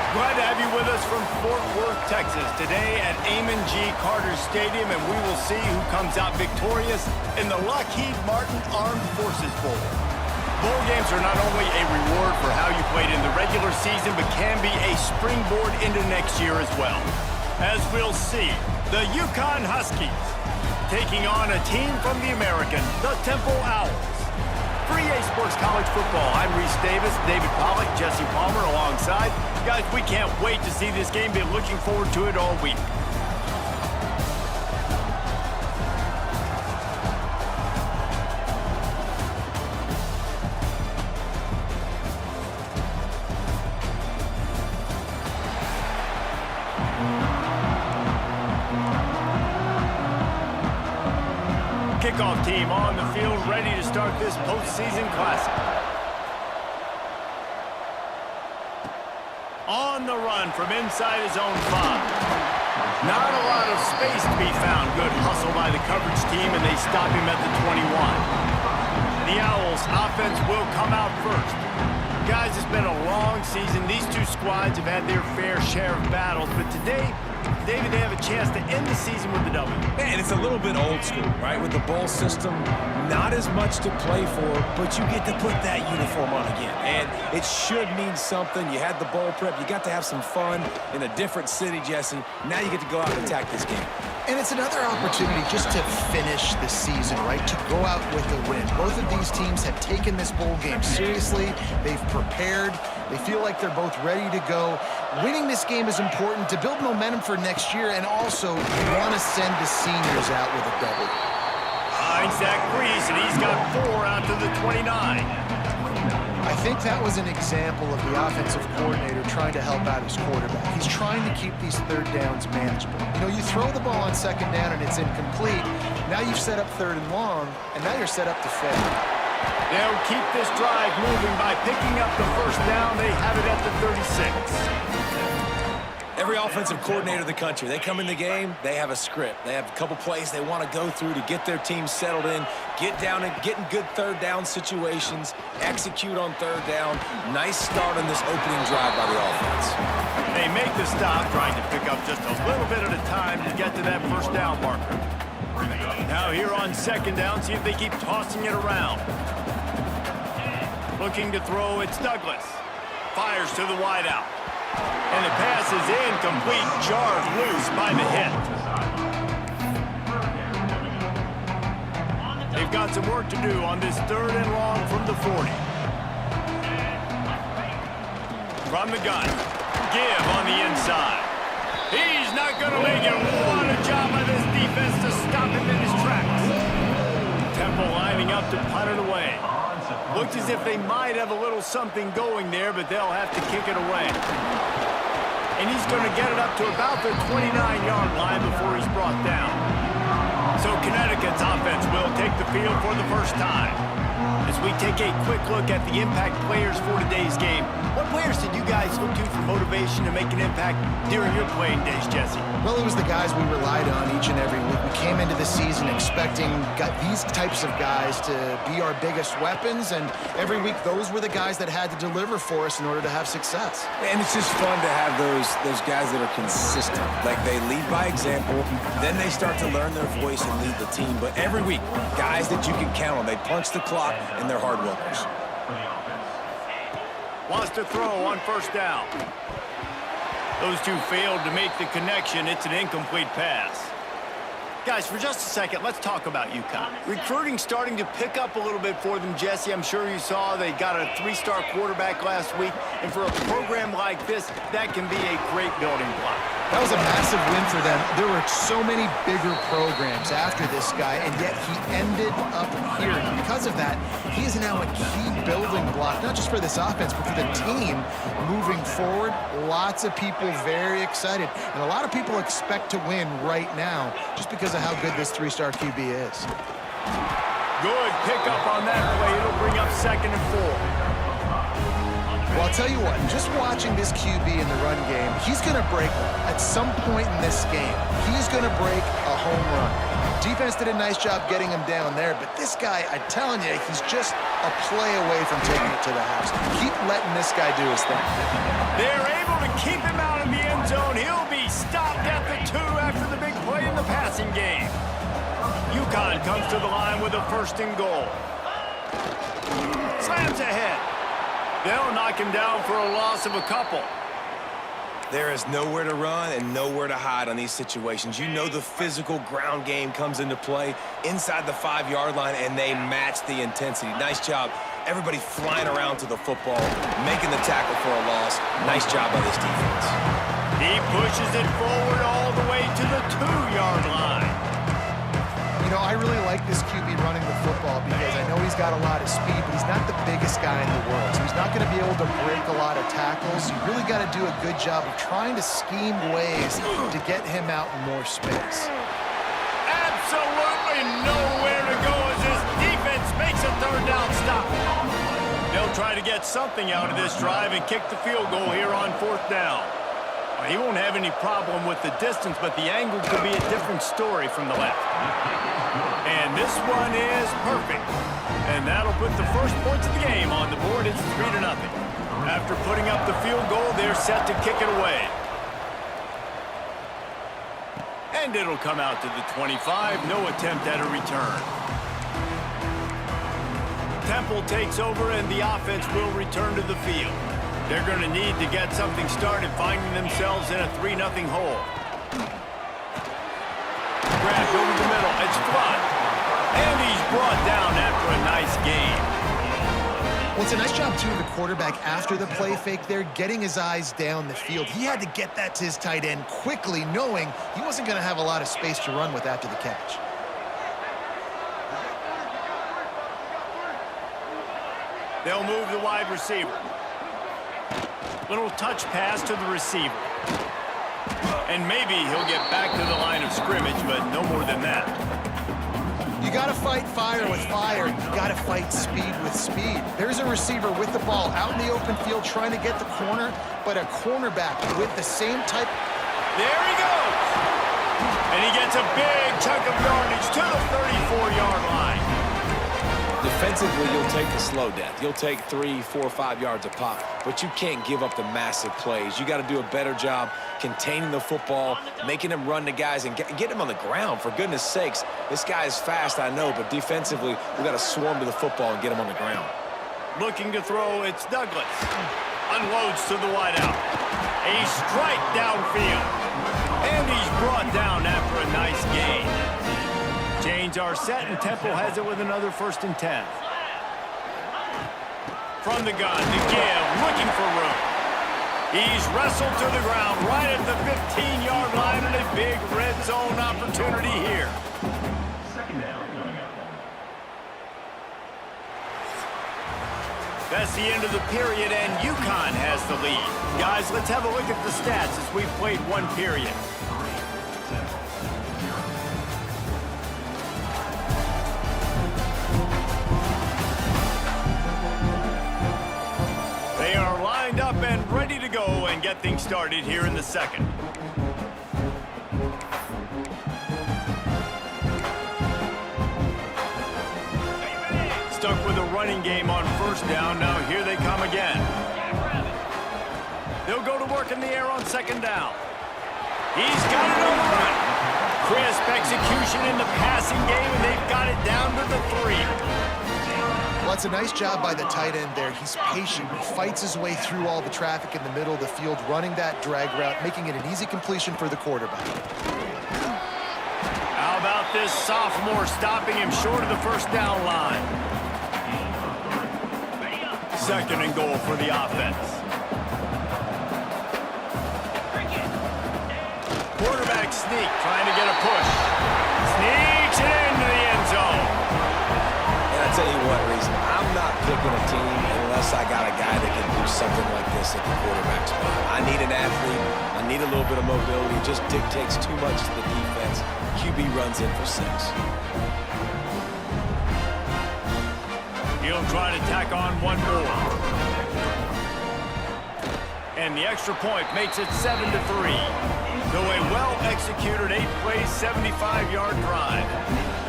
Glad to have you with us from Fort Worth, Texas, today at Amon G. Carter Stadium, and we will see who comes out victorious in the Lockheed Martin Armed Forces Bowl. Bowl games are not only a reward for how you played in the regular season, but can be a springboard into next year as well. As we'll see, the UConn Huskies taking on a team from the American, the Temple Owls. For EA Sports College Football, I'm Reese Davis, David Pollack, Jesse Palmer alongside. Guys, we can't wait to see this game. Been looking forward to it all week. Kickoff team on the field, ready to start this postseason classic. On the run from inside his own 5. Not a lot of space to be found. Good hustle by the coverage team, and they stop him at the 21. The Owls offense will come out first. Guys, it's been a long season. These two squads have had their fair share of battles, but today, David, they have a chance to end the season with a W. Man, it's a little bit old school, right? With the bowl system, not as much to play for, but you get to put that uniform on again. And it should mean something. You had the bowl prep. You got to have some fun in a different city, Jesse. Now you get to go out and attack this game. And it's another opportunity just to finish the season, right? To go out with a win. Both of these teams have taken this bowl game seriously. They've prepared. They feel like they're both ready to go. Winning this game is important to build momentum for next year, and also you want to send the seniors out with a W. Finds Zach Breeze, and he's got 4 out to the 29. I think that was an example of the offensive coordinator trying to help out his quarterback. He's trying to keep these third downs manageable. You know, you throw the ball on second down and it's incomplete. Now you've set up third and long, and now you're set up to fail. They'll keep this drive moving by picking up the first down. They have it at the 36. Every offensive coordinator in the country, they come in the game, they have a script. They have a couple plays they want to go through to get their team settled in, get down and get in good third down situations, execute on third down. Nice start on this opening drive by the offense. They make the stop, trying to pick up just a little bit at a time to get to that first down marker. Now here on second down, see if they keep tossing it around. Looking to throw, it's Douglas. Fires to the wideout. And the pass is incomplete, jarred loose by the hit. They've got some work to do on this third and long from the 40. From the gun, give on the inside. He's not going to make it. What a job by this defense to stop him in his tracks. Temple lining up to punt it away. Looks as if they might have a little something going there, but they'll have to kick it away. And he's going to get it up to about the 29-yard line before he's brought down. So Connecticut's offense will take the field for the first time. As we take a quick look at the impact players for today's game, what players did you guys look to for motivation to make an impact during your playing days, Jesse? Well, it was the guys we relied on each and every week. We came into the season expecting these types of guys to be our biggest weapons, and every week those were the guys that had to deliver for us in order to have success. And it's just fun to have those guys that are consistent. Like, they lead by example, then they start to learn their voice and lead the team. But every week, guys that you can count on, they punch the clock, and they're hard workers. Wants to throw on first down. Those two failed to make the connection. It's an incomplete pass. Guys, for just a second, let's talk about UConn. Recruiting starting to pick up a little bit for them, Jesse. I'm sure you saw they got a 3-star quarterback last week. And for a program like this, that can be a great building block. That was a massive win for them. There were so many bigger programs after this guy, and yet he ended up here. And because of that, he is now a key building block, not just for this offense, but for the team moving forward. Lots of people very excited, and a lot of people expect to win right now just because of how good this 3-star QB is. Good pickup on that play. It'll bring up 2nd and 4. Well, I'll tell you what, just watching this QB in the run game, he's going to break at some point in this game. He's going to break a home run. Defense did a nice job getting him down there, but this guy, I'm telling you, he's just a play away from taking it to the house. Keep letting this guy do his thing. They're able to keep UConn comes to the line with a 1st and goal. Slams ahead. They'll knock him down for a loss of a couple. There is nowhere to run and nowhere to hide on these situations. You know the physical ground game comes into play inside the 5-yard line, and they match the intensity. Nice job. Everybody flying around to the football, making the tackle for a loss. Nice job by this defense. He pushes it forward all the way to the 2-yard line. You know, I really like this QB running the football because I know he's got a lot of speed, but he's not the biggest guy in the world. So he's not going to be able to break a lot of tackles. You really got to do a good job of trying to scheme ways to get him out in more space. Absolutely nowhere to go as this defense makes a 3rd down stop. They'll try to get something out of this drive and kick the field goal here on 4th down. Well, he won't have any problem with the distance, but the angle could be a different story from the left. And this one is perfect. And that'll put the first points of the game on the board. It's 3-0. After putting up the field goal, they're set to kick it away. And it'll come out to the 25. No attempt at a return. Temple takes over, and the offense will return to the field. They're going to need to get something started, finding themselves in a 3-0 hole. Grabbed over the middle. It's Flood. And he's brought down after a nice game. Well, it's a nice job, too, of the quarterback after the play fake there, getting his eyes down the field. He had to get that to his tight end quickly, knowing he wasn't going to have a lot of space to run with after the catch. They'll move the wide receiver. Little touch pass to the receiver. And maybe he'll get back to the line of scrimmage, but no more than that. You got to fight fire with fire. You got to fight speed with speed. There's a receiver with the ball out in the open field trying to get the corner, but a cornerback with the same type. There he goes. And he gets a big chunk of yardage to the 34-yard line. Defensively, you'll take the slow death. You'll take 3, 4, 5 yards a pop, but you can't give up the massive plays. You got to do a better job containing the football, making him run to guys, and get him on the ground. For goodness sakes, this guy is fast, I know, but defensively, we got to swarm to the football and get him on the ground. Looking to throw, it's Douglas. Unloads to the wideout. A strike downfield. And he's brought down after a nice gain. Chains are set, and Temple has it with another 1st and 10. From the gun to give, looking for room. He's wrestled to the ground right at the 15-yard line, and a big red zone opportunity here. That's the end of the period, and UConn has the lead. Guys, let's have a look at the stats as we've played 1 period. They are lined up and ready to go and get things started here in the 2nd. Stuck with a running game on 1st down. Now here they come again. They'll go to work in the air on 2nd down. He's got it on the run. Crisp execution in the passing game, and they've got it down to the 3. Well, it's a nice job by the tight end there. He's patient. He fights his way through all the traffic in the middle of the field, running that drag route, making it an easy completion for the quarterback. How about this sophomore stopping him short of the 1st down line? 2nd and goal for the offense. Quarterback sneak, trying to get a push. Sneaks it into the end zone. And I tell you what, Reese, I'm not picking a team unless I got a guy that can do something like this at the quarterback spot. I need an athlete. I need a little bit of mobility. It just dictates too much to the defense. QB runs in for 6. He'll try to tack on 1 more. And the extra point makes it 7-3. So a well-executed 8-play, 75-yard drive.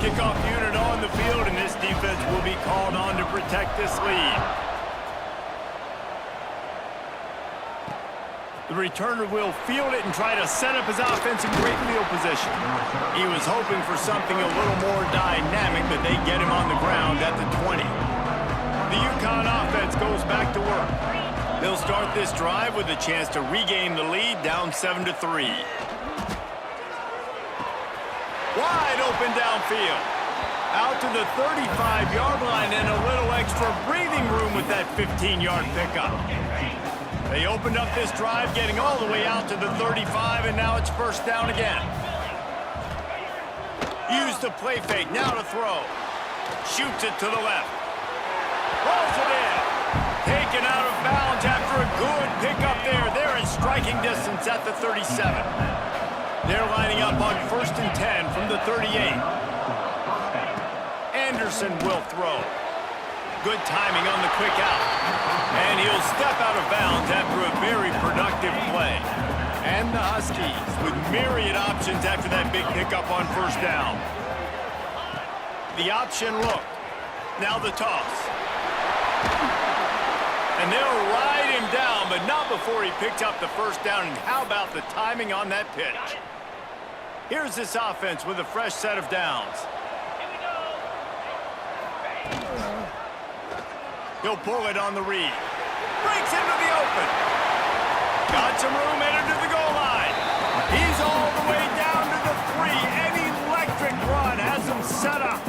Kickoff unit on the field, and this defense will be called on to protect this lead. The returner will field it and try to set up his offense in great field position. He was hoping for something a little more dynamic, but they get him on the ground at the 20. The UConn offense goes back to work. They'll start this drive with a chance to regain the lead, down 7-3. Wide open downfield. Out to the 35-yard line and a little extra breathing room with that 15-yard pickup. They opened up this drive, getting all the way out to the 35, and now it's first down again. Use the play fake, now to throw. Shoots it to the left. Rolls it in. Taken out of bounds after a good pickup there. They're in striking distance at the 37. They're lining up on 1st and 10 from the 38. Anderson will throw. Good timing on the quick out. And he'll step out of bounds after a very productive play. And the Huskies with myriad options after that big pickup on first down. The option look. Now the toss. And they'll ride him down, but not before he picks up the first down. And how about the timing on that pitch? Here's this offense with a fresh set of downs. He'll pull it on the read. Breaks into the open. Got some room, entered to the goal line. He's all the way down to the 3. An electric run has him set up.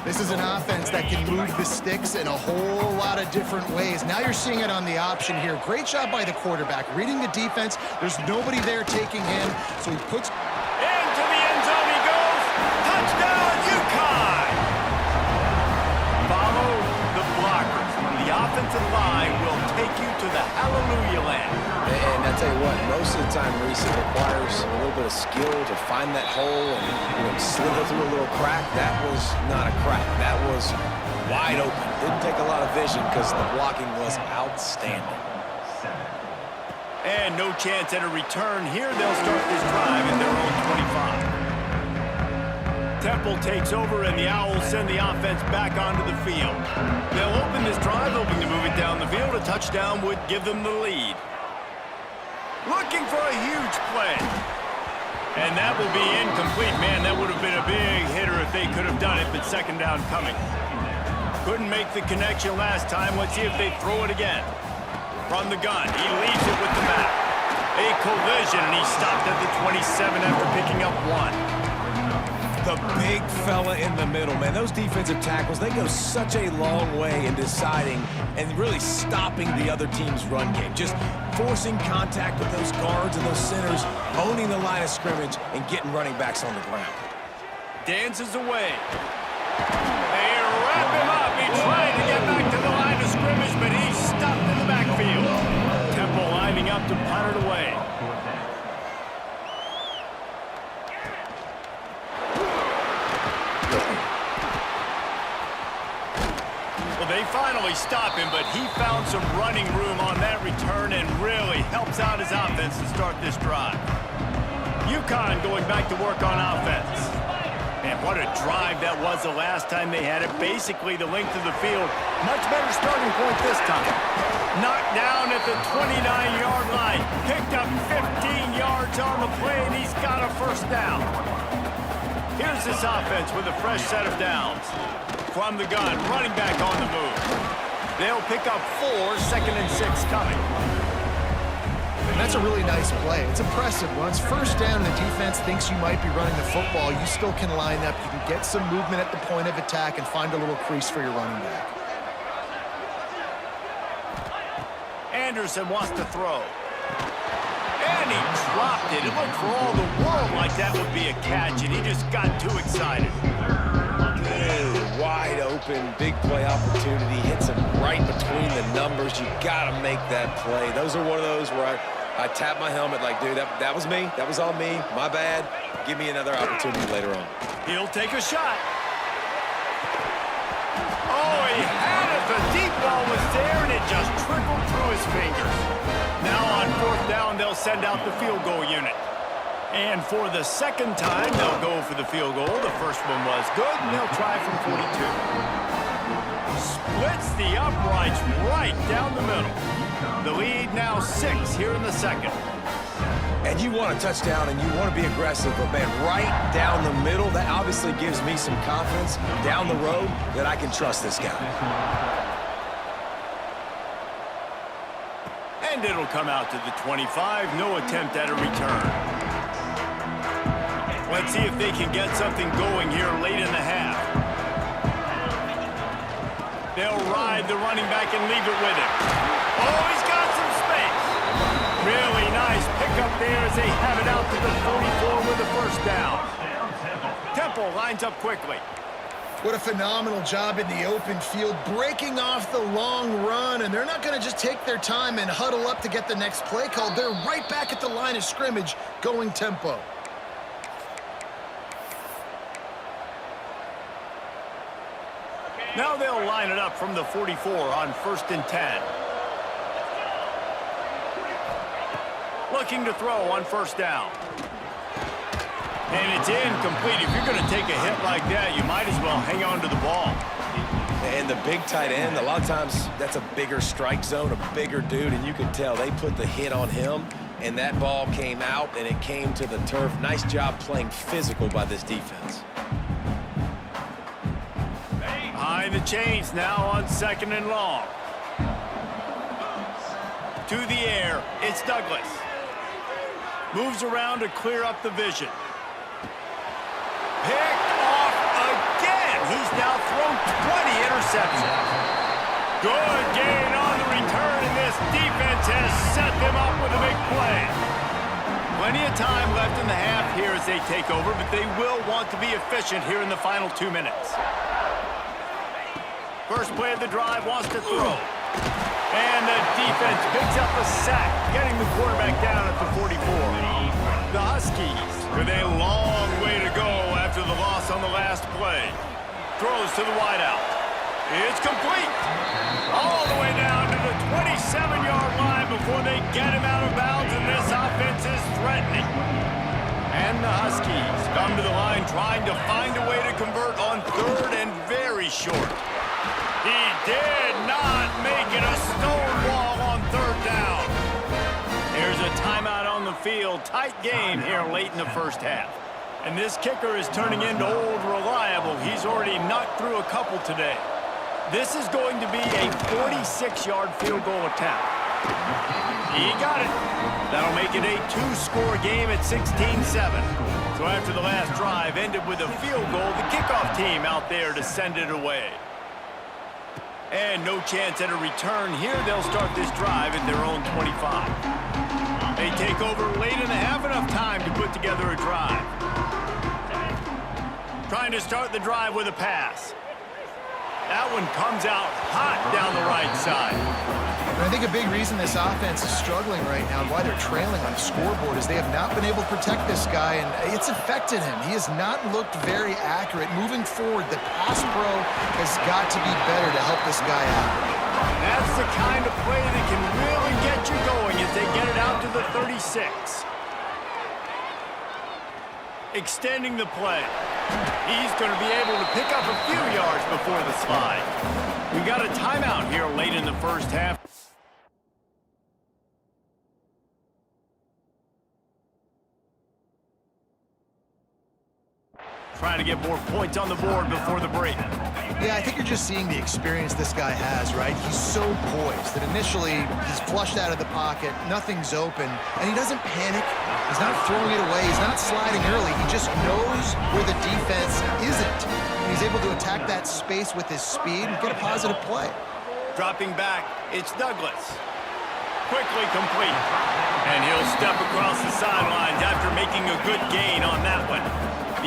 This is an offense that can move the sticks in a whole lot of different ways. Now you're seeing it on the option here. Great job by the quarterback. Reading the defense. There's nobody there taking him, so he puts... Into the end zone he goes. Touchdown, UConn! Follow the blockers. The offensive line will take you to the hallelujah land. And I tell you what, most of the time, Reese, it requires a little bit of skill to find that hole and slither through a little crack. That was not a crack. That was wide open. Didn't take a lot of vision because the blocking was outstanding. And no chance at a return here. They'll start this drive in their own 25. Temple takes over, and the Owls send the offense back onto the field. They'll open this drive, hoping to move it down the field. A touchdown would give them the lead. Looking for a huge play. And that will be incomplete. Man, that would have been a big hitter if they could have done it, but second down coming. Couldn't make the connection last time. Let's see if they throw it again. From the gun, he leaves it with the back. A collision, and he stopped at the 27 after picking up 1. The big fella in the middle, man. Those defensive tackles, they go such a long way in deciding and really stopping the other team's run game. Just forcing contact with those guards and those centers, owning the line of scrimmage, and getting running backs on the ground. Dances away. They wrap him up. He tried to get back to the line of scrimmage, but he's stopped in the backfield. Temple lining up to punt it away. They finally stop him, but he found some running room on that return and really helps out his offense to start this drive. UConn going back to work on offense. And what a drive that was the last time they had it. Basically the length of the field. Much better starting point this time. Knocked down at the 29-yard line. Picked up 15 yards on the play, and he's got a first down. Here's this offense with a fresh set of downs. From the gun, running back on the move. They'll pick up 4, 2nd and 6 coming. And that's a really nice play. It's impressive. Once first down, the defense thinks you might be running the football. You still can line up. You can get some movement at the point of attack and find a little crease for your running back. Anderson wants to throw. And he dropped it. It looked for all the world like that would be a catch, and he just got too excited. Wide open, big play opportunity. Hits him right between the numbers. You got to make that play. Those are one of those where I tap my helmet like, dude, that was me. That was all me. My bad. Give me another opportunity later on. He'll take a shot. Oh, he had it. The deep ball was there, and it just trickled through his fingers. Now on 4th down, they'll send out the field goal unit. And for the second time, they'll go for the field goal. The first one was good, and they'll try from 42. Splits the uprights right down the middle. The lead now 6 here in the second. And you want a touchdown and you want to be aggressive, but man, right down the middle, that obviously gives me some confidence down the road that I can trust this guy. And it'll come out to the 25. No attempt at a return. Let's see if they can get something going here late in the half. They'll ride the running back and leave it with him. Oh, he's got some space. Really nice pickup there as they have it out to the 44 with the first down. Temple lines up quickly. What a phenomenal job in the open field, breaking off the long run, and they're not going to just take their time and huddle up to get the next play called. They're right back at the line of scrimmage, going tempo. Now they'll line it up from the 44 on 1st and 10. Looking to throw on 1st down. And it's incomplete. If you're going to take a hit like that, you might as well hang on to the ball. And the big tight end, a lot of times that's a bigger strike zone, a bigger dude, and you can tell they put the hit on him, and that ball came out, and it came to the turf. Nice job playing physical by this defense. Behind the chains now on 2nd and long. To the air, it's Douglas. Moves around to clear up the vision. Picked off again. He's now thrown 20 interceptions. Good gain on the return, and this defense has set them up with a big play. Plenty of time left in the half here as they take over, but they will want to be efficient here in the final 2 minutes. First play of the drive wants to throw. And the defense picks up a sack, getting the quarterback down at the 44. The Huskies with a long way to go after the loss on the last play. Throws to the wideout. It's complete. All the way down to the 27-yard line before they get him out of bounds, and this offense is threatening. And the Huskies come to the line trying to find a way to convert on 3rd and very short. He did not make it a stonewall on 3rd down. There's a timeout on the field. Tight game here late in the first half. And this kicker is turning into old reliable. He's already knocked through a couple today. This is going to be a 46-yard field goal attempt. He got it. That'll make it a 2-score game at 16-7. So after the last drive ended with a field goal, the kickoff team out there to send it away. And no chance at a return here. They'll start this drive at their own 25. They take over late in the half, enough time to put together a drive. Trying to start the drive with a pass. That one comes out hot down the right side. And I think a big reason this offense is struggling right now and why they're trailing on the scoreboard is they have not been able to protect this guy, and it's affected him. He has not looked very accurate. Moving forward, the pass pro has got to be better to help this guy out. That's the kind of play that can really get you going as they get it out to the 36. Extending the play. He's going to be able to pick up a few yards before the slide. We got a timeout here late in the first half. Trying to get more points on the board before the break. Yeah, I think you're just seeing the experience this guy has, right? He's so poised that initially he's flushed out of the pocket, nothing's open, and he doesn't panic. He's not throwing it away. He's not sliding early. He just knows where the defense isn't. And he's able to attack that space with his speed and get a positive play. Dropping back, it's Douglas. Quickly complete. And he'll step across the sidelines after making a good gain on that one.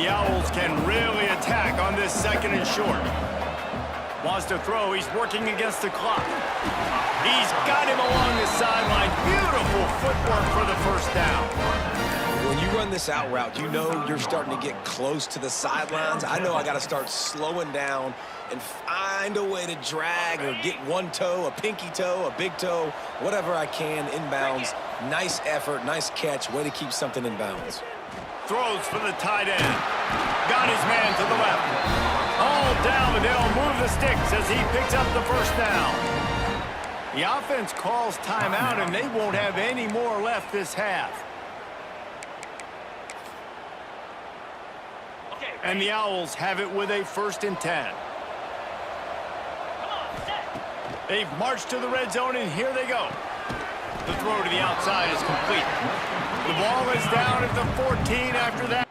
The Owls can really attack on this 2nd and short. Wants to throw. He's working against the clock. He's got him along the sideline. Beautiful footwork for the first down. When you run this out route, you know you're starting to get close to the sidelines. I know I got to start slowing down and find a way to drag or get one toe, a pinky toe, a big toe, whatever I can inbounds. Nice effort, nice catch, way to keep something in bounds. Throws for the tight end. Got his man to the left. All down, but they'll move the sticks as he picks up the first down. The offense calls timeout, and they won't have any more left this half. And the Owls have it with a 1st and 10. They've marched to the red zone, and here they go. The throw to the outside is complete. The ball is down at the 14 after that.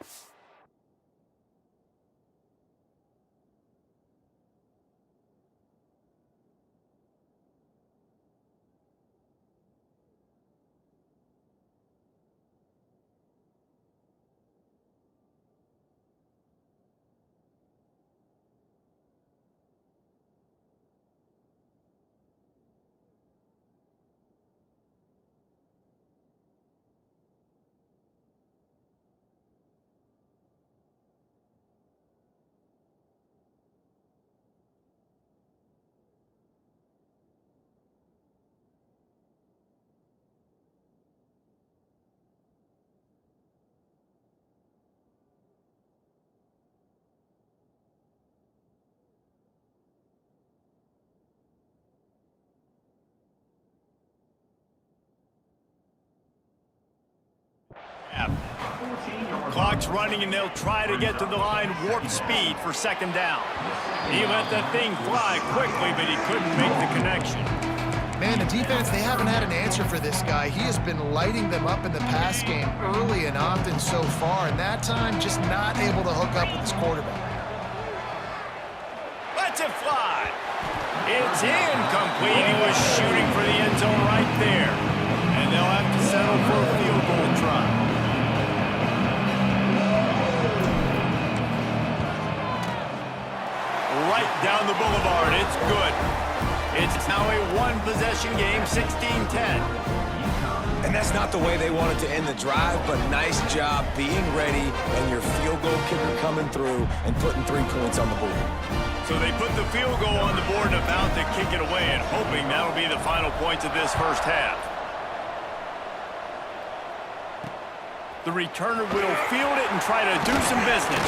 Clock's running, and they'll try to get to the line warp speed for 2nd down. He let that thing fly quickly, but he couldn't make the connection. Man, the defense, they haven't had an answer for this guy. He has been lighting them up in the pass game early and often so far, and that time just not able to hook up with his quarterback. Lets it fly. It's incomplete. He was shooting for the end zone right there. And they'll have to settle for a field goal try. Right down the boulevard. It's good. It's now a one-possession game, 16-10. And that's not the way they wanted to end the drive, but nice job being ready and your field goal kicker coming through and putting 3 points on the board. So they put the field goal on the board and about to kick it away, and hoping that'll be the final points of this first half. The returner will field it and try to do some business.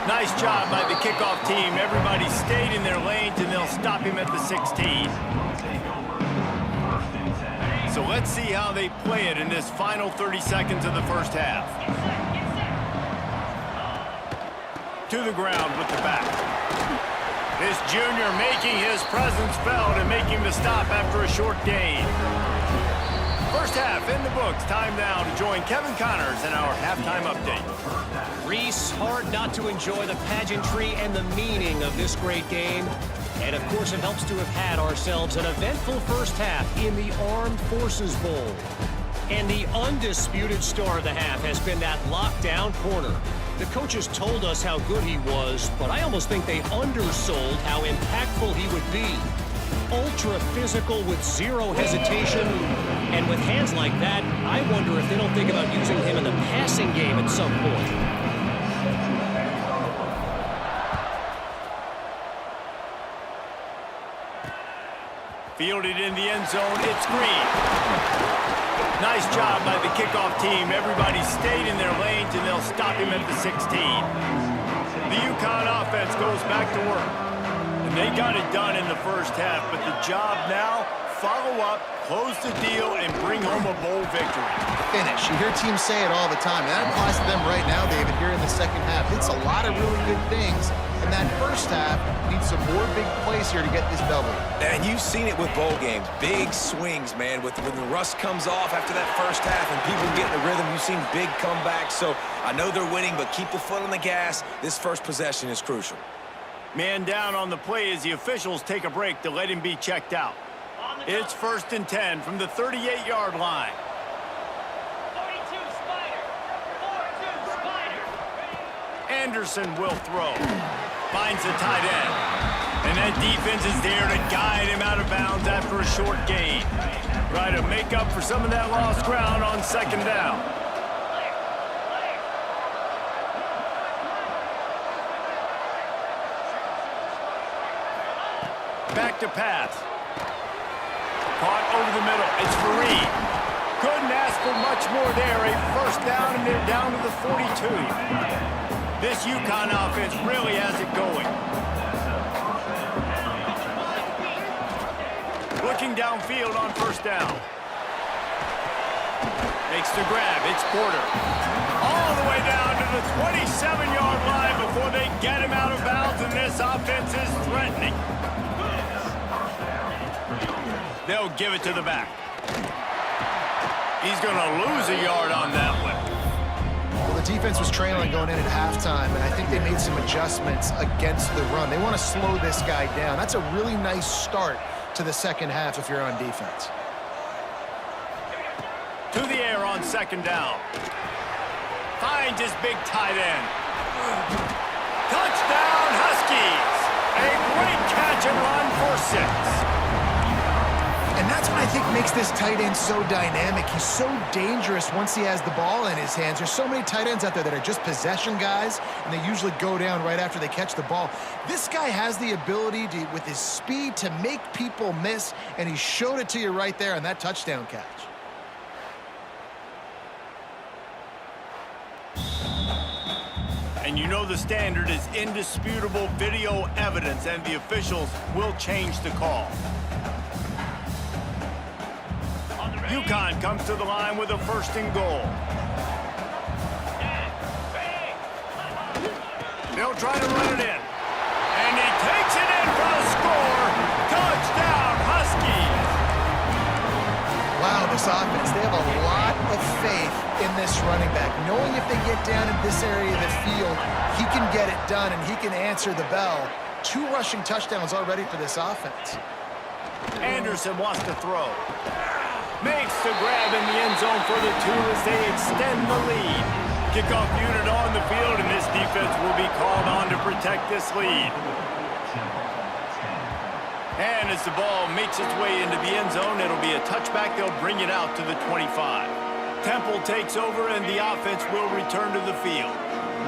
Nice job by the kickoff team. Everybody stayed in their lanes, and they'll stop him at the 16. So let's see how they play it in this final 30 seconds of the first half. To the ground with the back. This junior making his presence felt and making the stop after a short gain. First half in the books. Time now to join Kevin Connors in our halftime update. Reese, hard not to enjoy the pageantry and the meaning of this great game. And, of course, it helps to have had ourselves an eventful first half in the Armed Forces Bowl. And the undisputed star of the half has been that lockdown corner. The coaches told us how good he was, but I almost think they undersold how impactful he would be. Ultra physical with zero hesitation. And with hands like that, I wonder if they don't think about using him in the passing game at some point. Fielded in the end zone, it's Green. Nice job by the kickoff team. Everybody stayed in their lanes, and they'll stop him at the 16. The UConn offense goes back to work. And they got it done in the first half, but the job now, follow up, close the deal, and bring home a bowl victory. Finish. You hear teams say it all the time, and that applies to them right now, David, here in the second half. It's a lot of really good things, and that first half needs some more big plays here to get this double. And you've seen it with bowl games. Big swings, man. When the rust comes off after that first half and people get in the rhythm, you've seen big comebacks. So I know they're winning, but keep the foot on the gas. This first possession is crucial. Man down on the play as the officials take a break to let him be checked out. It's 1st and 10 from the 38-yard line. 42 Spider. 4-2 Spider. Anderson will throw. Finds the tight end. And that defense is there to guide him out of bounds after a short gain. Try to make up for some of that lost ground on 2nd down. Back to pass. Caught over the middle. It's Fareed. Couldn't ask for much more there. A first down, and they're down to the 42. This UConn offense really has it going. Looking downfield on first down. Makes the grab. It's Porter. All the way down to the 27-yard line before they get him out of bounds, and this offense is threatening. They'll give it to the back. He's going to lose a yard on that one. Well, the defense was trailing going in at halftime, and I think they made some adjustments against the run. They want to slow this guy down. That's a really nice start to the second half if you're on defense. To the air on second down. Finds his big tight end. Touchdown, Huskies! A great catch and run for 6. And that's what I think makes this tight end so dynamic. He's so dangerous once he has the ball in his hands. There's so many tight ends out there that are just possession guys, and they usually go down right after they catch the ball. This guy has the ability to, with his speed, to make people miss, and he showed it to you right there on that touchdown catch. And you know the standard is indisputable video evidence, and the officials will change the call. UConn comes to the line with a 1st and goal. They'll try to run it in. And he takes it in for the score. Touchdown, Huskies! Wow, this offense, they have a lot of faith in this running back, knowing if they get down in this area of the field, he can get it done and he can answer the bell. 2 rushing touchdowns already for this offense. Anderson wants to throw. Makes the grab in the end zone for the 2 as they extend the lead. Kickoff unit on the field, and this defense will be called on to protect this lead. And as the ball makes its way into the end zone, it'll be a touchback. They'll bring it out to the 25. Temple takes over, and the offense will return to the field.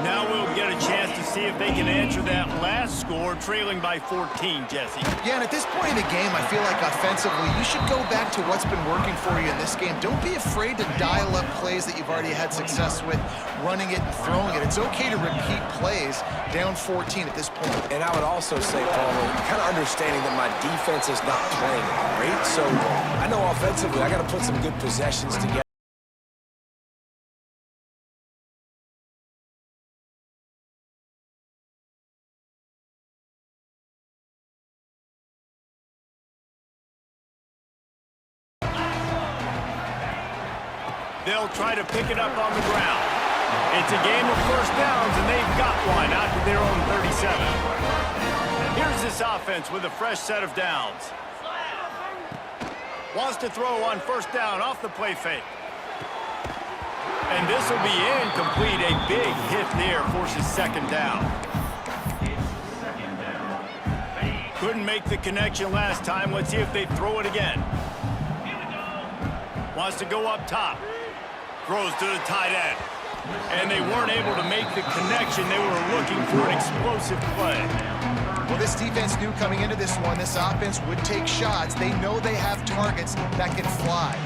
Now we'll get a chance to see if they can answer that last score, trailing by 14, Jesse. Yeah, and at this point in the game, I feel like offensively, you should go back to what's been working for you in this game. Don't be afraid to dial up plays that you've already had success with, running it and throwing it. It's okay to repeat plays down 14 at this point. And I would also say, Paul, kind of understanding that my defense is not playing great, so I know offensively I got to put some good possessions together. They'll try to pick it up on the ground. It's a game of 1st downs, and they've got one out to their own 37. Here's this offense with a fresh set of downs. Wants to throw on 1st down off the play fake. And this will be incomplete. A big hit there forces 2nd down. Couldn't make the connection last time. Let's see if they throw it again. Wants to go up top. Throws to the tight end. And they weren't able to make the connection. They were looking for an explosive play. Well, this defense knew coming into this one, this offense would take shots. They know they have targets that can fly.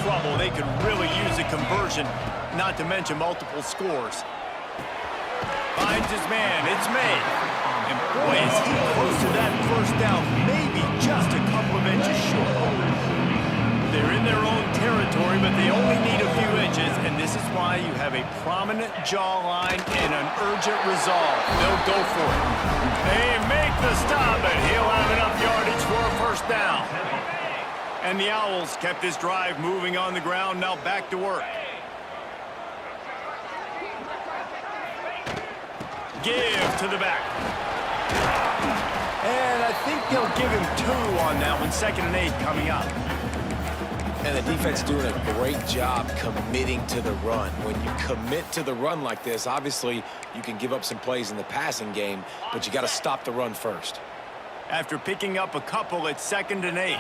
Trouble. They could really use a conversion, not to mention multiple scores. Finds his man. It's made. And boy, is he close to that 1st down, maybe just a couple of inches short. They're in their own territory, but they only need a few inches, and this is why you have a prominent jawline and an urgent resolve. They'll go for it. They make the stop, but he'll have enough yardage for a 1st down. And the Owls kept this drive moving on the ground, now back to work. Give to the back. And I think they'll give him 2 on that one, 2nd and 8 coming up. And the defense doing a great job committing to the run. When you commit to the run like this, obviously you can give up some plays in the passing game, but you got to stop the run first. After picking up a couple, it's 2nd and 8.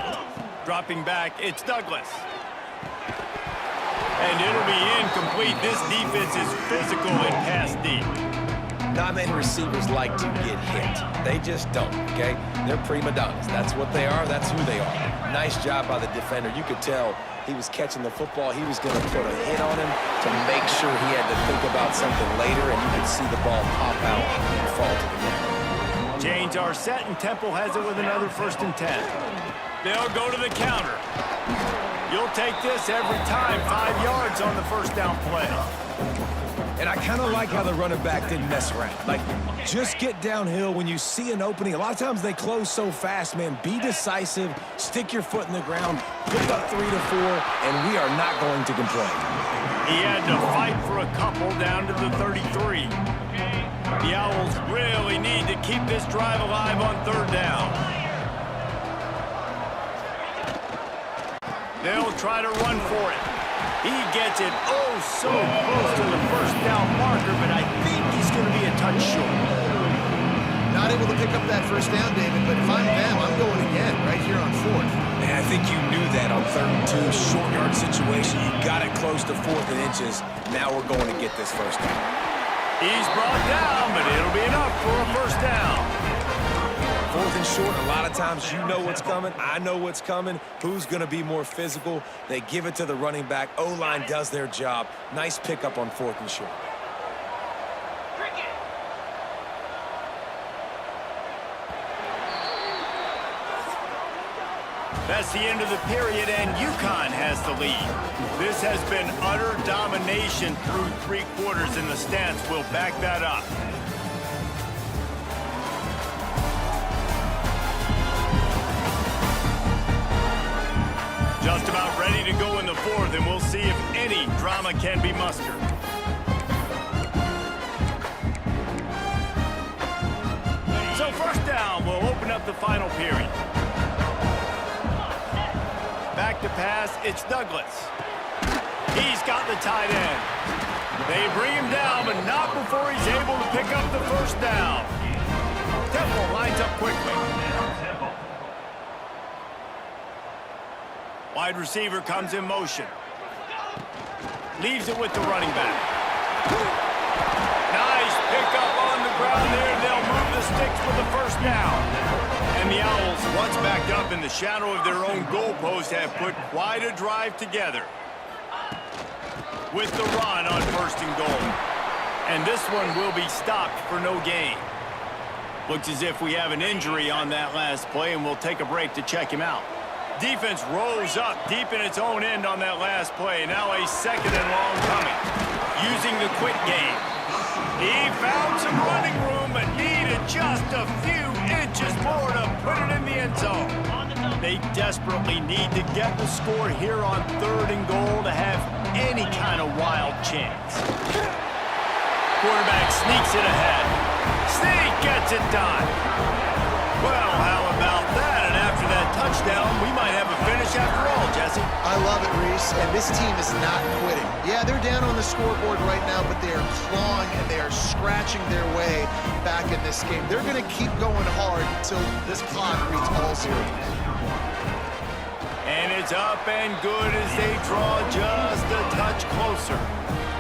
Dropping back, it's Douglas. And it'll be incomplete. This defense is physical and pass deep. Not many receivers like to get hit. They just don't, okay? They're prima donnas. That's what they are. That's who they are. Nice job by the defender. You could tell he was catching the football. He was going to put a hit on him to make sure he had to think about something later, and you could see the ball pop out and fall to the ground. Chains are set, and Temple has it with another 1st and 10. They'll go to the counter. You'll take this every time. 5 yards on the 1st down play. And I kind of like how the running back didn't mess around. Like, just get downhill when you see an opening. A lot of times they close so fast, man. Be decisive, stick your foot in the ground, pick up 3 to 4, and we are not going to complain. He had to fight for a couple down to the 33. The Owls really need to keep this drive alive on 3rd down. They'll try to run for it. He gets it so close to the 1st down marker, but I think he's going to be a touch short. Not able to pick up that 1st down, David, but if I'm them, I'm going again right here on 4th. And I think you knew that on 3rd and 2, short yard situation. You got it close to 4th and inches. Now we're going to get this 1st down. He's brought down, but it'll be enough for a 1st down. 4th and short, a lot of times you know what's coming. I know what's coming. Who's going to be more physical? They give it to the running back. O-line does their job. Nice pickup on 4th and short. That's the end of the period, and UConn has the lead. This has been utter domination through 3 quarters, and the stats will back that up. Just about ready to go in the 4th, and we'll see if any drama can be mustered. So 1st down will open up the final period. Back to pass, it's Douglas. He's got the tight end. They bring him down, but not before he's able to pick up the 1st down. Temple lines up quickly. Wide receiver comes in motion. Leaves it with the running back. Nice pickup on the ground there. They'll move the sticks for the 1st down. And the Owls, once backed up in the shadow of their own goalpost, have put quite a drive together. With the run on 1st and goal. And this one will be stopped for no gain. Looks as if we have an injury on that last play, and we'll take a break to check him out. Defense rose up deep in its own end on that last play. Now a 2nd and long coming. Using the quick game. He found some running room, but needed just a few inches more to put it in the end zone. They desperately need to get the score here on 3rd and goal to have any kind of wild chance. Quarterback sneaks it ahead. Sneak gets it done. Well, how about that? And after that touchdown, we might have a finish after all, Jesse. I love it, Reese, and this team is not quitting. Yeah, they're down on the scoreboard right now, but they are clawing and they are scratching their way back in this game. They're going to keep going hard until this clock reads all zeros. And it's up and good as they draw just a touch closer.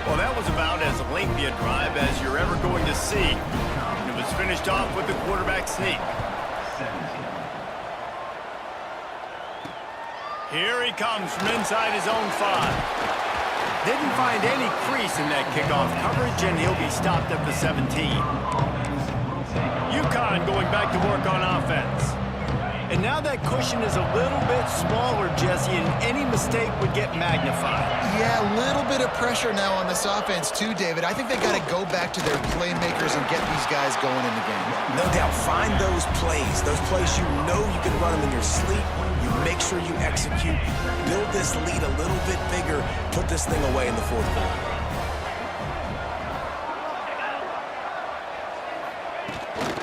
Well, that was about as lengthy a drive as you're ever going to see. It was finished off with the quarterback sneak. Here he comes from inside his own 5. Didn't find any crease in that kickoff coverage, and he'll be stopped at the 17. UConn going back to work on offense. And now that cushion is a little bit smaller, Jesse, and any mistake would get magnified. Yeah, a little bit of pressure now on this offense too, David. I think they got to go back to their playmakers and get these guys going in the game. No doubt. Find those plays you know you can run them in your sleep. You make sure you execute. Build this lead a little bit bigger. Put this thing away in the 4th quarter.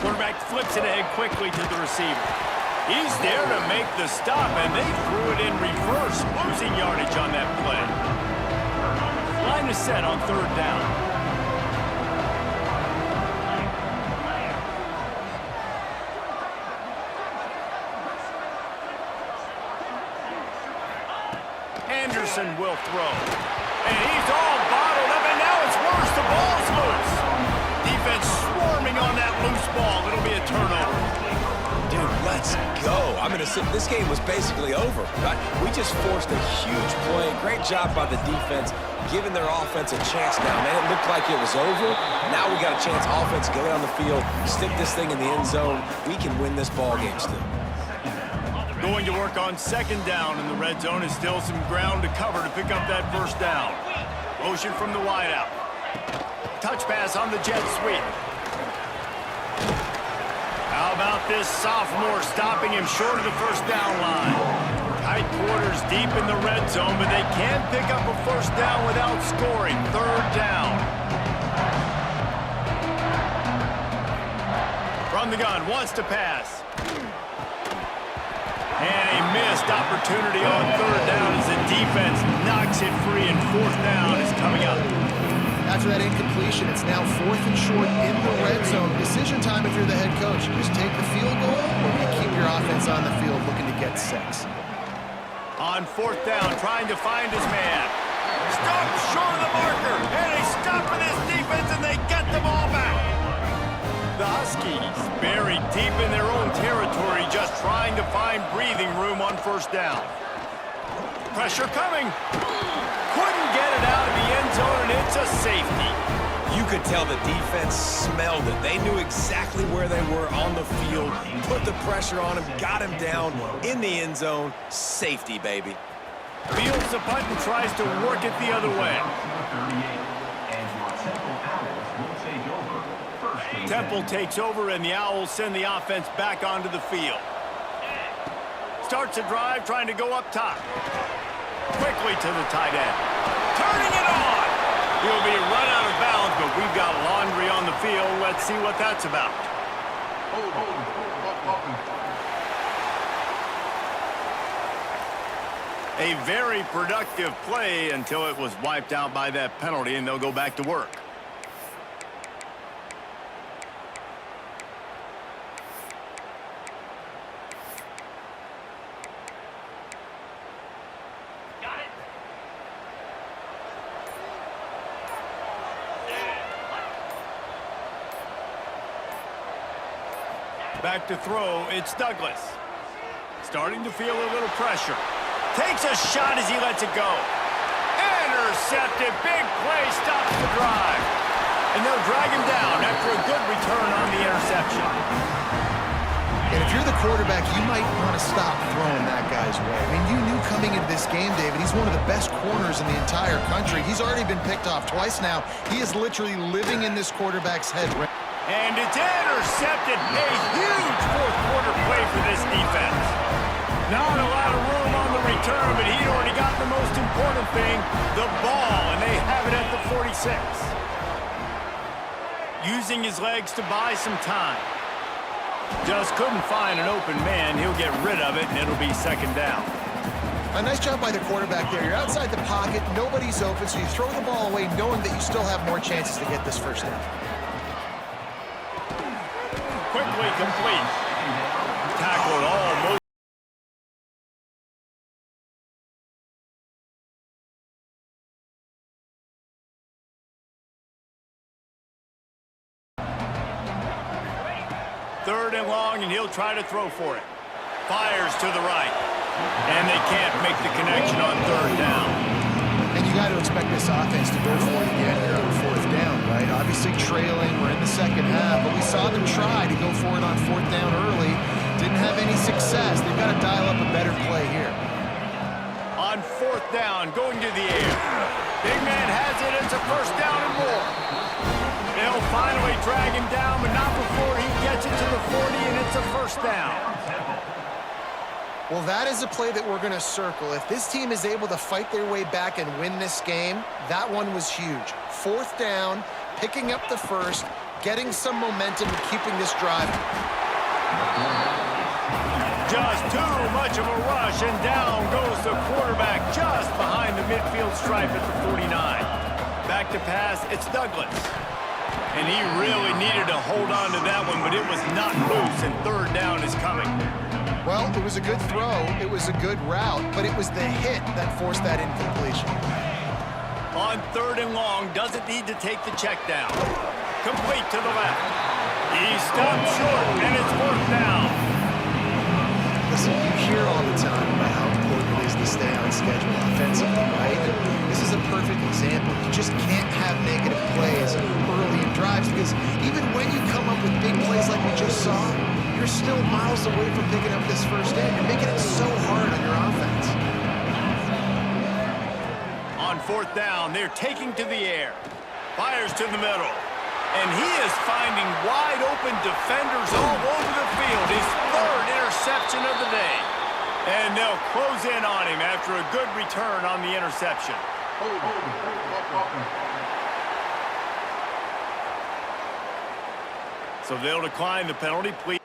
Quarterback flips it ahead quickly to the receiver. He's there to make the stop, and they threw it in reverse, losing yardage on that play. Line is set on 3rd down. Anderson will throw. And he's all bottled up, and now it's worse. The ball's loose. Defense Let's go. I'm going to say this game was basically over, right? We just forced a huge play. Great job by the defense, giving their offense a chance now. Man, it looked like it was over. Now we got a chance, offense, to go down the field, stick this thing in the end zone. We can win this ball game still. Going to work on second down in the red zone is still some ground to cover to pick up that first down. Motion from the wideout. Touch pass on the jet sweep. How about this sophomore stopping him short of the first down line? Tight quarters deep in the red zone, but they can't pick up a first down without scoring. Third down. From the gun, wants to pass. And a missed opportunity on third down as the defense knocks it free, and fourth down is coming up. After that incompletion, it's now 4th and short in the red zone. Decision time if you're the head coach. Just take the field goal, or you keep your offense on the field looking to get 6. On fourth down, trying to find his man. Stop short of the marker, and a stop for this defense, and they get the ball back. The Huskies buried deep in their own territory, just trying to find breathing room on first down. Pressure coming. Couldn't get it out of the end zone, and it's a safety. You could tell the defense smelled it. They knew exactly where they were on the field, put the pressure on him, got him down in the end zone. Safety, baby. Fields the punt and tries to work it the other way. Temple takes over, and the Owls send the offense back onto the field. Starts a drive, trying to go up top. Quickly to the tight end. Turning it on! He'll be run out of bounds, but we've got laundry on the field. Let's see what that's about. A very productive play until it was wiped out by that penalty, and they'll go back to work. Back to throw, it's Douglas. Starting to feel a little pressure. Takes a shot as he lets it go. Intercepted, big play, stops the drive. And they'll drag him down after a good return on the interception. And if you're the quarterback, you might want to stop throwing that guy's way. I mean, you knew coming into this game, David, he's one of the best corners in the entire country. He's already been picked off twice now. He is literally living in this quarterback's head. And it's intercepted. A huge fourth-quarter play for this defense. Not a lot of room on the return, but he'd already got the most important thing, the ball, and they have it at the 46. Using his legs to buy some time. Just couldn't find an open man. He'll get rid of it, and it'll be second down. A nice job by the quarterback there. You're outside the pocket, nobody's open, so you throw the ball away knowing that you still have more chances to get this first down. Quickly complete. Tackled almost. Third and long, and he'll try to throw for it. Fires to the right. And they can't make the connection on third down. And you got to expect this offense to go for it again here on fourth down, right? Obviously trailing, we're in the second half, but we saw them try to go for it on fourth down early. Didn't have any success. They've got to dial up a better play here. On fourth down, going to the air. Big man has it. It's a first down and more. They'll finally drag him down, but not before he gets it to the 40, and it's a first down. Well, that is a play that we're going to circle. If this team is able to fight their way back and win this game, that one was huge. Fourth down, picking up the first, getting some momentum and keeping this drive. Just too much of a rush, and down goes the quarterback just behind the midfield stripe at the 49. Back to pass, it's Douglas. And he really needed to hold on to that one, but it was not loose, and third down is coming. Well, it was a good throw, it was a good route, but it was the hit that forced that incompletion. On third and long, doesn't need to take the check down. Complete to the left. He stopped short, and it's fourth down. Listen, you hear all the time about how important it is to stay on schedule offensively, right? And this is a perfect example. You just can't have negative plays early in drives because even when you come up with big plays like we just saw, you're still miles away from picking up this first down. You're making it so hard on your offense. On fourth down, they're taking to the air. Fires to the middle. And he is finding wide open defenders all over the field. His third interception of the day. And they'll close in on him after a good return on the interception. So they'll decline the penalty, please.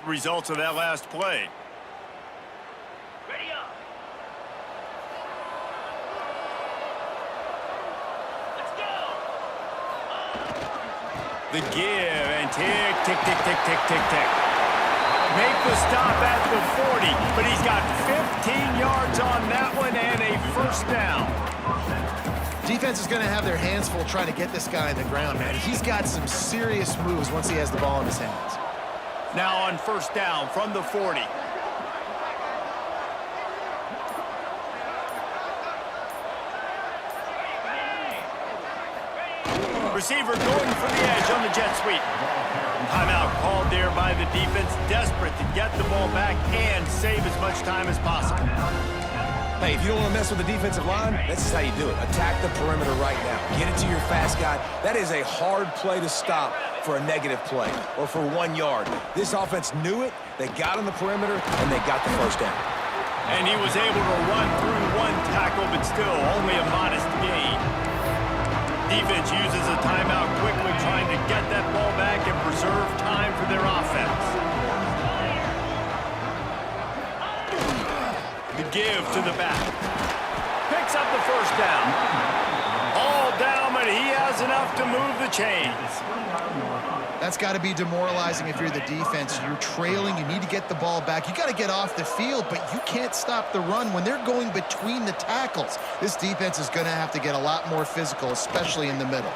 Results of that last play. Ready up. Let's go. The give and tick, tick, tick, tick, tick, tick, tick. Make the stop at the 40, but he's got 15 yards on that one and a first down. Defense is going to have their hands full trying to get this guy on the ground, man. He's got some serious moves once he has the ball in his hands. Now on first down from the 40. Receiver going for the edge on the jet sweep. Timeout called there by the defense, desperate to get the ball back and save as much time as possible. Hey, if you don't want to mess with the defensive line, this is how you do it. Attack the perimeter right now. Get it to your fast guy. That is a hard play to stop for a negative play or for 1 yard. This offense knew it. They got on the perimeter, and they got the first down. And he was able to run through one tackle, but still only a modest gain. Defense uses a timeout quickly, trying to get that ball back and preserve time for their offense. The give to the back. Picks up the first down. All down, but he has enough to move the chains. That's got to be demoralizing if you're the defense. You're trailing. You need to get the ball back. You got to get off the field, but you can't stop the run when they're going between the tackles. This defense is going to have to get a lot more physical, especially in the middle.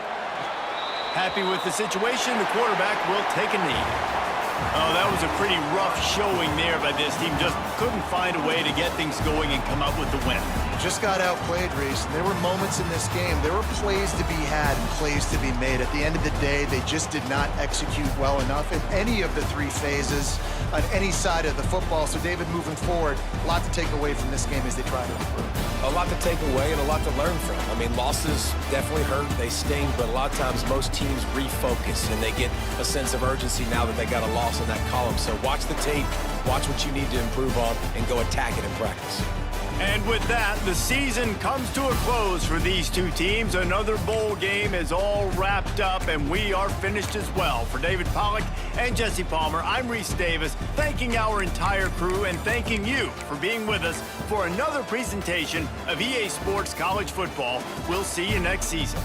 Happy with the situation, the quarterback will take a knee. Oh, that was a pretty rough showing there by this team. Just couldn't find a way to get things going and come up with the win. Just got outplayed, Reese. There were moments in this game. There were plays to be had and plays to be made. At the end of the day, they just did not execute well enough in any of the three phases on any side of the football. So, David, moving forward, a lot to take away from this game as they try to improve. A lot to take away and a lot to learn from. I mean, losses definitely hurt. They sting, but a lot of times most teams refocus and they get a sense of urgency now that they got a loss in that column. So watch the tape, watch what you need to improve on, and go attack it in practice. And with that, the season comes to a close for these two teams. Another bowl game is all wrapped up, and we are finished as well. For David Pollack and Jesse Palmer, I'm Reese Davis, thanking our entire crew and thanking you for being with us for another presentation of EA Sports College Football. We'll see you next season.